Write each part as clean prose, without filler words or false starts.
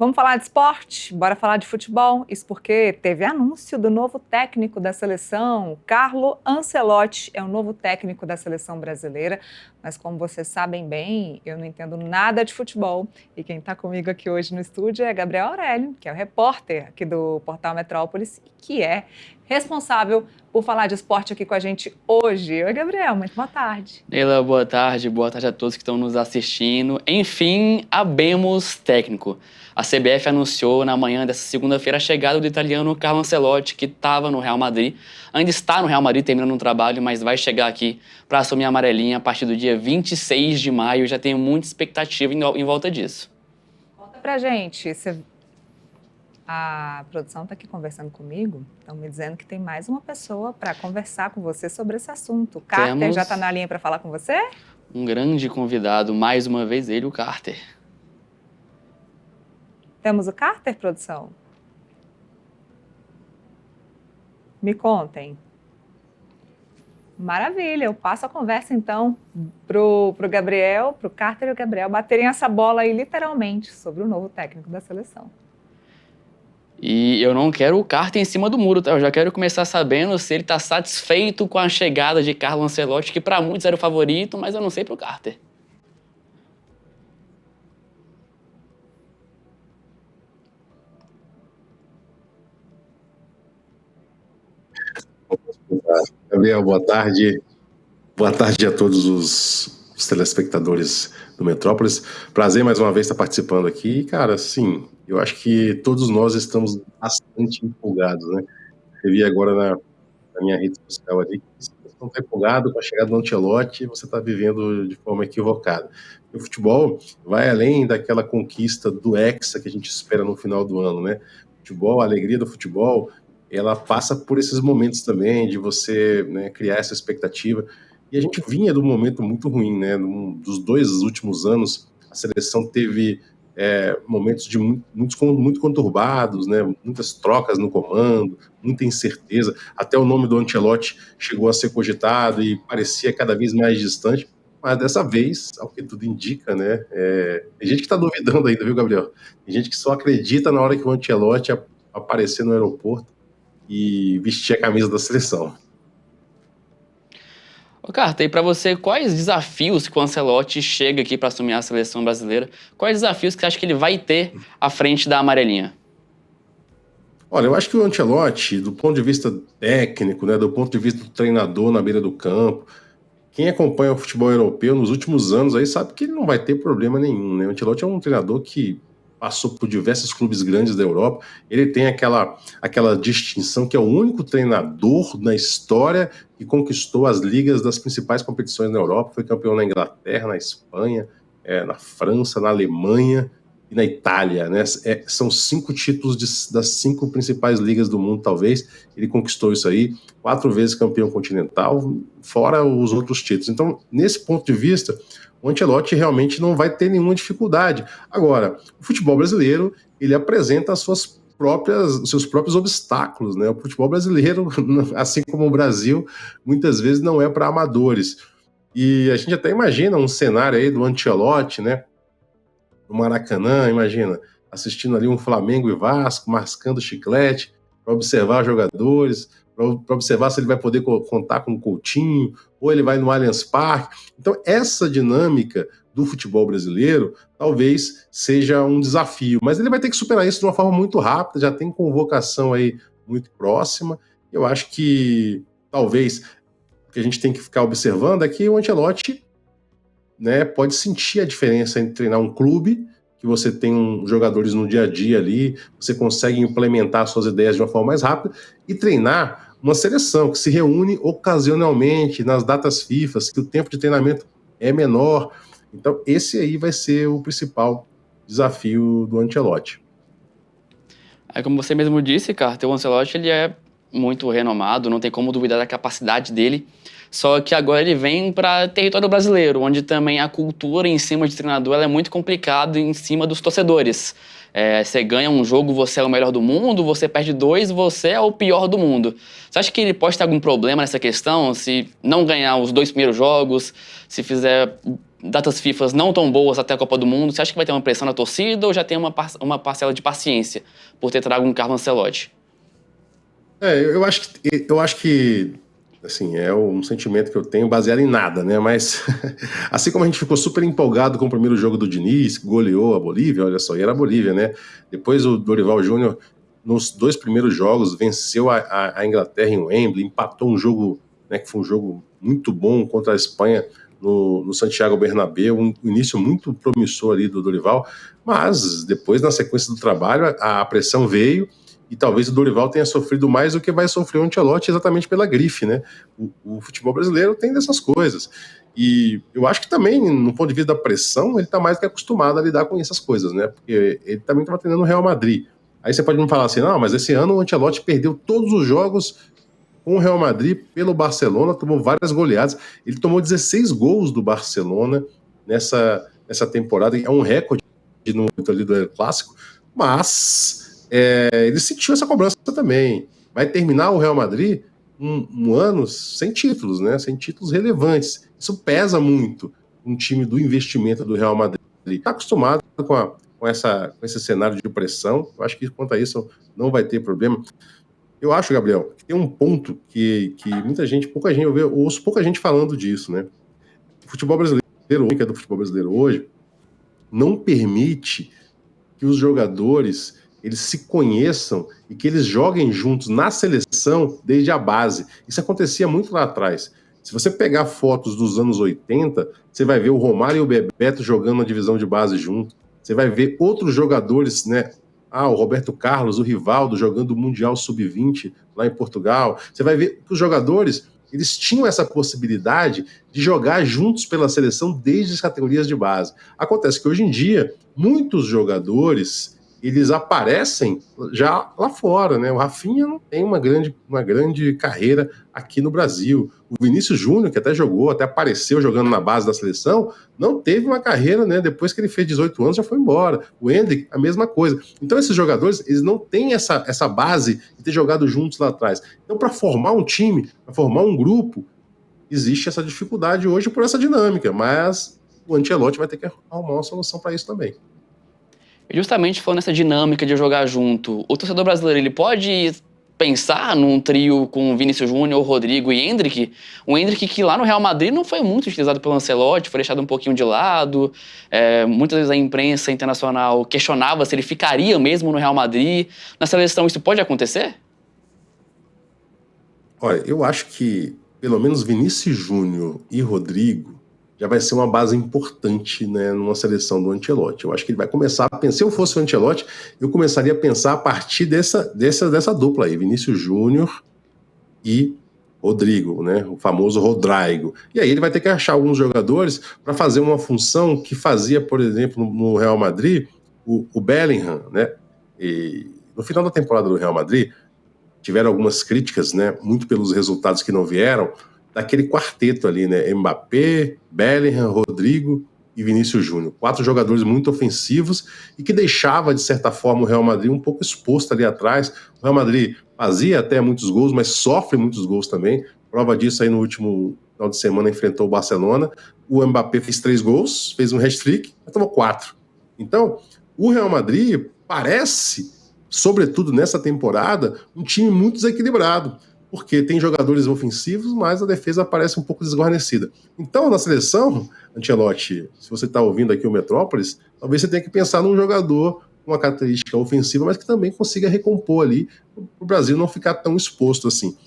Vamos falar de esporte? Bora falar de futebol? Isso porque teve anúncio do novo técnico da seleção. Carlo Ancelotti é o novo técnico da seleção brasileira. Mas como vocês sabem bem, eu não entendo nada de futebol. E quem está comigo aqui hoje no estúdio é Gabriel Aurélio, que é o repórter aqui do Portal Metrópolis e que é responsável por falar de esporte aqui com a gente hoje. Oi, Gabriel, muito boa tarde. Neila, boa tarde a todos que estão nos assistindo. Enfim, habemos técnico. A CBF anunciou na manhã dessa segunda-feira a chegada do italiano Carlo Ancelotti, que estava no Real Madrid. Ainda está no Real Madrid terminando um trabalho, mas vai chegar aqui para assumir a amarelinha a partir do dia 26 de maio. Já tenho muita expectativa em volta disso. Conta pra gente, a produção está aqui conversando comigo, estão me dizendo que tem mais uma pessoa para conversar com você sobre esse assunto. O Carter já está na linha para falar com você? Um grande convidado, mais uma vez ele, o Carter. Temos o Carter, produção? Me contem. Maravilha, eu passo a conversa então pro Gabriel, pro Carter e o Gabriel baterem essa bola aí literalmente sobre o novo técnico da seleção. E eu não quero o Carter em cima do muro, tá? Eu já quero começar sabendo se ele está satisfeito com a chegada de Carlo Ancelotti, que para muitos era o favorito, mas eu não sei pro Carter. Gabriel, boa tarde. Boa tarde a todos os telespectadores do Metrópolis. Prazer mais uma vez estar participando aqui. Cara, sim, eu acho que todos nós estamos bastante empolgados, né? Eu vi agora na minha rede social ali que se você não está empolgado com a chegada do Ancelotti, você está vivendo de forma equivocada. E o futebol vai além daquela conquista do Hexa que a gente espera no final do ano, né? O futebol, a alegria do futebol, ela passa por esses momentos também de você, né, criar essa expectativa. E a gente vinha de um momento muito ruim, né? Dos 2 últimos anos, a seleção teve momentos de muito conturbados, né? Muitas trocas no comando, muita incerteza. Até o nome do Ancelotti chegou a ser cogitado e parecia cada vez mais distante. Mas dessa vez, ao que tudo indica, né? Tem gente que está duvidando ainda, viu, Gabriel? Tem gente que só acredita na hora que o Ancelotti aparecer no aeroporto e vestir a camisa da seleção. Ô, Carter, e para você, quais desafios que o Ancelotti chega aqui para assumir a seleção brasileira? Quais desafios que você acha que ele vai ter à frente da amarelinha? Olha, eu acho que o Ancelotti, do ponto de vista técnico, né, do ponto de vista do treinador na beira do campo, quem acompanha o futebol europeu nos últimos anos aí sabe que ele não vai ter problema nenhum, né? O Ancelotti é um treinador que passou por diversos clubes grandes da Europa. Ele tem aquela distinção que é o único treinador na história que conquistou as ligas das principais competições na Europa. Foi campeão na Inglaterra, na Espanha, na França, na Alemanha e na Itália, né? São 5 títulos das 5 principais ligas do mundo, talvez. Ele conquistou isso aí, 4 vezes campeão continental, fora os outros títulos. Então, nesse ponto de vista, o Ancelotti realmente não vai ter nenhuma dificuldade. Agora, o futebol brasileiro, ele apresenta os seus próprios obstáculos, né? O futebol brasileiro, assim como o Brasil, muitas vezes não é para amadores. E a gente até imagina um cenário aí do Ancelotti, né? No Maracanã, imagina, assistindo ali um Flamengo e Vasco, mascando chiclete, para observar jogadores, para observar se ele vai poder contar com o Coutinho, ou ele vai no Allianz Parque. Então, essa dinâmica do futebol brasileiro talvez seja um desafio, mas ele vai ter que superar isso de uma forma muito rápida, já tem convocação aí muito próxima. Eu acho que talvez o que a gente tem que ficar observando é que o Ancelotti, né, pode sentir a diferença entre treinar um clube, que você tem jogadores no dia a dia ali, você consegue implementar suas ideias de uma forma mais rápida, e treinar uma seleção que se reúne ocasionalmente nas datas FIFA, que o tempo de treinamento é menor. Então, esse aí vai ser o principal desafio do Ancelotti. Como você mesmo disse, Carter, o Ancelotti ele é muito renomado, não tem como duvidar da capacidade dele. Só que agora ele vem para território brasileiro, onde também a cultura em cima de treinador ela é muito complicada em cima dos torcedores. Você ganha um jogo, você é o melhor do mundo, você perde 2, você é o pior do mundo. Você acha que ele pode ter algum problema nessa questão? Se não ganhar os 2 primeiros jogos, se fizer datas FIFA não tão boas até a Copa do Mundo, você acha que vai ter uma pressão na torcida ou já tem uma parcela de paciência por ter trago um Carlo Ancelotti? Eu acho que assim, é um sentimento que eu tenho baseado em nada, né? Mas assim como a gente ficou super empolgado com o primeiro jogo do Diniz, que goleou a Bolívia, olha só, e era a Bolívia, né? Depois o Dorival Júnior, nos 2 primeiros jogos, venceu a Inglaterra em Wembley, empatou um jogo, né, que foi um jogo muito bom contra a Espanha no Santiago Bernabéu, um início muito promissor ali do Dorival, mas depois, na sequência do trabalho, a pressão veio. E talvez o Dorival tenha sofrido mais do que vai sofrer o Ancelotti exatamente pela grife, né? O futebol brasileiro tem dessas coisas. E eu acho que também, no ponto de vista da pressão, ele está mais que acostumado a lidar com essas coisas, né? Porque ele também estava treinando o Real Madrid. Aí você pode me falar assim, não, mas esse ano o Ancelotti perdeu todos os jogos com o Real Madrid pelo Barcelona, tomou várias goleadas. Ele tomou 16 gols do Barcelona nessa temporada, é um recorde no ali do Clássico, mas ele sentiu essa cobrança também. Vai terminar o Real Madrid um ano sem títulos, né? Sem títulos relevantes. Isso pesa muito um time do investimento do Real Madrid. Está acostumado com esse cenário de pressão. Eu acho que quanto a isso não vai ter problema. Eu acho, Gabriel, que tem um ponto que muita gente, eu ouço pouca gente falando disso, né? O futebol brasileiro, que é do futebol brasileiro hoje, não permite que os jogadores eles se conheçam e que eles joguem juntos na seleção desde a base. Isso acontecia muito lá atrás. Se você pegar fotos dos anos 80, você vai ver o Romário e o Bebeto jogando na divisão de base junto. Você vai ver outros jogadores, né? O Roberto Carlos, o Rivaldo jogando o Mundial Sub-20 lá em Portugal. Você vai ver que os jogadores eles tinham essa possibilidade de jogar juntos pela seleção desde as categorias de base. Acontece que hoje em dia, muitos jogadores eles aparecem já lá fora, né? O Rafinha não tem uma grande carreira aqui no Brasil. O Vinícius Júnior, que até jogou, até apareceu jogando na base da seleção, não teve uma carreira, né? Depois que ele fez 18 anos, já foi embora. O Endrick, a mesma coisa. Então, esses jogadores, eles não têm essa base de ter jogado juntos lá atrás. Então, para formar um time, para formar um grupo, existe essa dificuldade hoje por essa dinâmica, mas o Ancelotti vai ter que arrumar uma solução para isso também. Justamente falando nessa dinâmica de jogar junto, o torcedor brasileiro ele pode pensar num trio com Vinícius Júnior, Rodrigo e Endrick? O Endrick que lá no Real Madrid não foi muito utilizado pelo Ancelotti, foi deixado um pouquinho de lado. Muitas vezes a imprensa internacional questionava se ele ficaria mesmo no Real Madrid. Na seleção isso pode acontecer? Olha, eu acho que pelo menos Vinícius Júnior e Rodrigo já vai ser uma base importante, né, numa seleção do Ancelotti. Eu acho que ele vai começar a pensar, se eu fosse o Ancelotti, eu começaria a pensar a partir dessa dupla aí, Vinícius Júnior e Rodrigo, né, o famoso Rodrigo. E aí ele vai ter que achar alguns jogadores para fazer uma função que fazia, por exemplo, no Real Madrid, o Bellingham, né, e no final da temporada do Real Madrid, tiveram algumas críticas, né, muito pelos resultados que não vieram, daquele quarteto ali, né? Mbappé, Bellingham, Rodrigo e Vinícius Júnior. 4 jogadores muito ofensivos e que deixava, de certa forma, o Real Madrid um pouco exposto ali atrás. O Real Madrid fazia até muitos gols, mas sofre muitos gols também. Prova disso aí no último final de semana enfrentou o Barcelona. O Mbappé fez 3 gols, fez um hat-trick, mas tomou 4. Então, o Real Madrid parece, sobretudo nessa temporada, um time muito desequilibrado, porque tem jogadores ofensivos, mas a defesa parece um pouco desguarnecida. Então, na seleção, Ancelotti, se você está ouvindo aqui o Metrópolis, talvez você tenha que pensar num jogador com uma característica ofensiva, mas que também consiga recompor ali, para o Brasil não ficar tão exposto assim.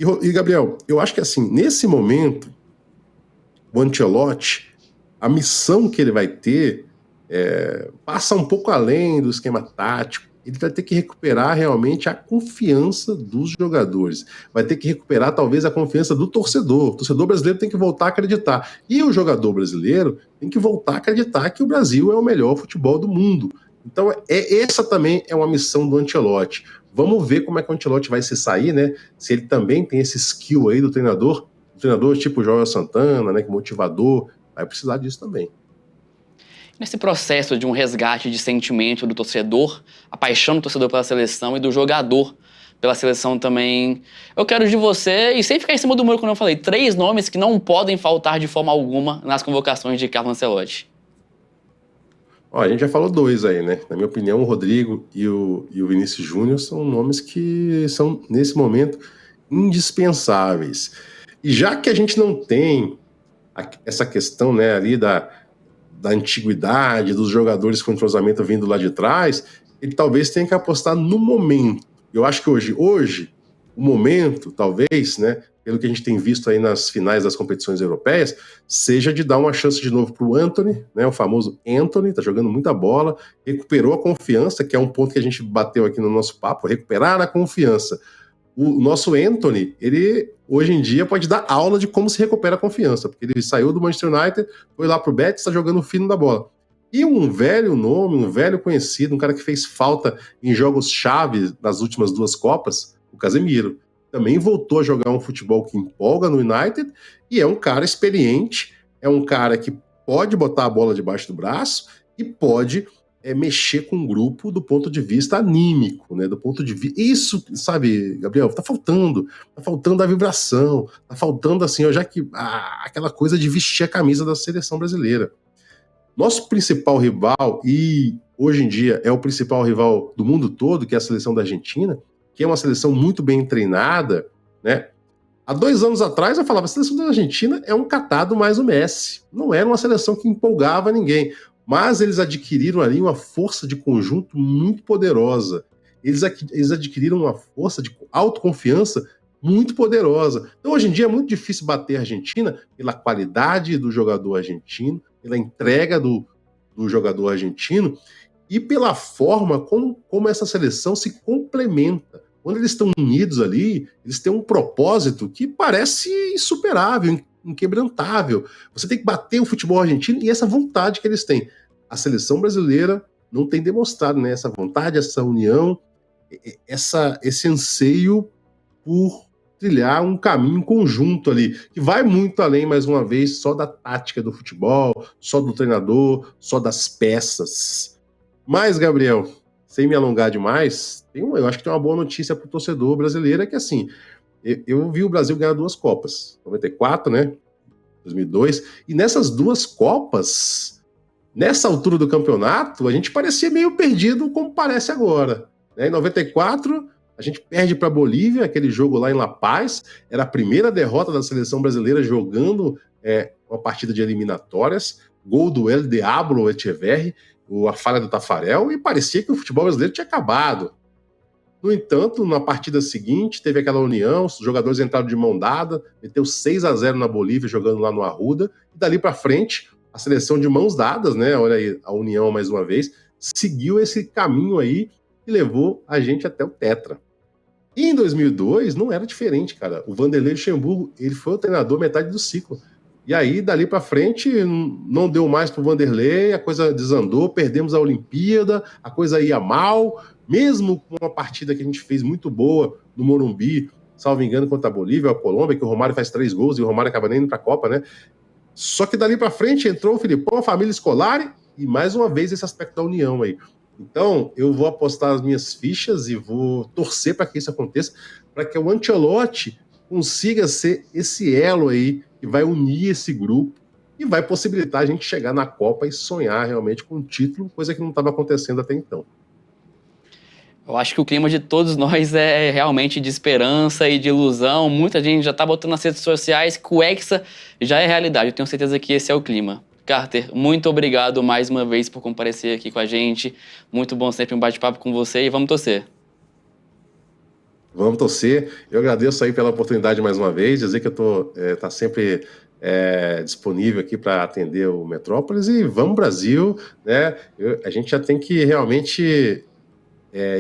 E, Gabriel, eu acho que assim, nesse momento, o Ancelotti, a missão que ele vai ter passa um pouco além do esquema tático. Ele vai ter que recuperar realmente a confiança dos jogadores. Vai ter que recuperar, talvez, a confiança do torcedor. O torcedor brasileiro tem que voltar a acreditar. E o jogador brasileiro tem que voltar a acreditar que o Brasil é o melhor futebol do mundo. Então, essa também é uma missão do Ancelotti. Vamos ver como é que o Ancelotti vai se sair, né? Se ele também tem esse skill aí do treinador tipo o Joel Santana, né? Que motivador, vai precisar disso também. Nesse processo de um resgate de sentimento do torcedor, a paixão do torcedor pela seleção e do jogador pela seleção também. Eu quero de você, e sem ficar em cima do muro, como eu falei, 3 nomes que não podem faltar de forma alguma nas convocações de Carlo Ancelotti. Ó, a gente já falou 2 aí, né? Na minha opinião, o Rodrigo e o Vinícius Júnior são nomes que são, nesse momento, indispensáveis. E já que a gente não tem essa questão, né, ali da antiguidade, dos jogadores com entrosamento vindo lá de trás, ele talvez tenha que apostar no momento. Eu acho que hoje o momento, talvez, né, pelo que a gente tem visto aí nas finais das competições europeias, seja de dar uma chance de novo para o Antony, né, o famoso Antony, está jogando muita bola, recuperou a confiança, que é um ponto que a gente bateu aqui no nosso papo, recuperar a confiança. O nosso Antony, ele hoje em dia pode dar aula de como se recupera a confiança, porque ele saiu do Manchester United, foi lá pro Betis, está jogando o fino da bola. E um velho nome, um velho conhecido, um cara que fez falta em jogos-chave nas últimas 2 Copas, o Casemiro. Também voltou a jogar um futebol que empolga no United e é um cara experiente, é um cara que pode botar a bola debaixo do braço e pode mexer com o grupo do ponto de vista anímico, né? Do ponto de vista. Isso, sabe, Gabriel, tá faltando a vibração, tá faltando assim, ó, já que aquela coisa de vestir a camisa da seleção brasileira. Nosso principal rival, e hoje em dia é o principal rival do mundo todo, que é a seleção da Argentina, que é uma seleção muito bem treinada, né? Há 2 anos atrás eu falava, a seleção da Argentina é um catado mais o Messi. Não era uma seleção que empolgava ninguém. Mas eles adquiriram ali uma força de conjunto muito poderosa. Eles adquiriram uma força de autoconfiança muito poderosa. Então, hoje em dia, é muito difícil bater a Argentina pela qualidade do jogador argentino, pela entrega do jogador argentino e pela forma como essa seleção se complementa. Quando eles estão unidos ali, eles têm um propósito que parece insuperável, inquebrantável. Você tem que bater o futebol argentino e essa vontade que eles têm. A seleção brasileira não tem demonstrado, né, essa vontade, essa união, esse anseio por trilhar um caminho conjunto ali, que vai muito além, mais uma vez, só da tática do futebol, só do treinador, só das peças. Mas, Gabriel, sem me alongar demais, eu acho que tem uma boa notícia para o torcedor brasileiro, é que assim, eu vi o Brasil ganhar 2 Copas, 94, né, 2002, e nessas 2 Copas, nessa altura do campeonato, a gente parecia meio perdido como parece agora. Né? Em 94, a gente perde para a Bolívia, aquele jogo lá em La Paz, era a primeira derrota da seleção brasileira jogando uma partida de eliminatórias, gol do El Diablo Echeverri, a falha do Tafarel, e parecia que o futebol brasileiro tinha acabado. No entanto, na partida seguinte, teve aquela união, os jogadores entraram de mão dada, meteu 6-0 na Bolívia, jogando lá no Arruda, e dali para frente, a seleção de mãos dadas, né? Olha aí, a união mais uma vez, seguiu esse caminho aí e levou a gente até o Tetra. E em 2002 não era diferente, cara. O Vanderlei Luxemburgo, ele foi o treinador metade do ciclo. E aí, dali para frente, não deu mais pro Vanderlei, a coisa desandou, perdemos a Olimpíada, a coisa ia mal, mesmo com uma partida que a gente fez muito boa no Morumbi, salvo engano, contra a Bolívia, a Colômbia, que o Romário faz 3 gols e o Romário acaba nem indo pra Copa, né? Só que dali para frente entrou o Filipão, a família Scolari, e mais uma vez esse aspecto da união aí. Então, eu vou apostar as minhas fichas e vou torcer para que isso aconteça, para que o Ancelotti consiga ser esse elo aí que vai unir esse grupo e vai possibilitar a gente chegar na Copa e sonhar realmente com um título, coisa que não estava acontecendo até então. Eu acho que o clima de todos nós é realmente de esperança e de ilusão. Muita gente já tá botando nas redes sociais que o Hexa já é realidade. Eu tenho certeza que esse é o clima. Carter, muito obrigado mais uma vez por comparecer aqui com a gente. Muito bom sempre um bate-papo com você e vamos torcer. Vamos torcer. Eu agradeço aí pela oportunidade mais uma vez, dizer que eu tô tá sempre disponível aqui para atender o Metrópolis e vamos Brasil, né? A gente já tem que realmente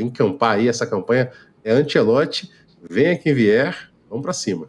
encampar aí essa campanha. É Ancelotti, venha quem vier, vamos para cima.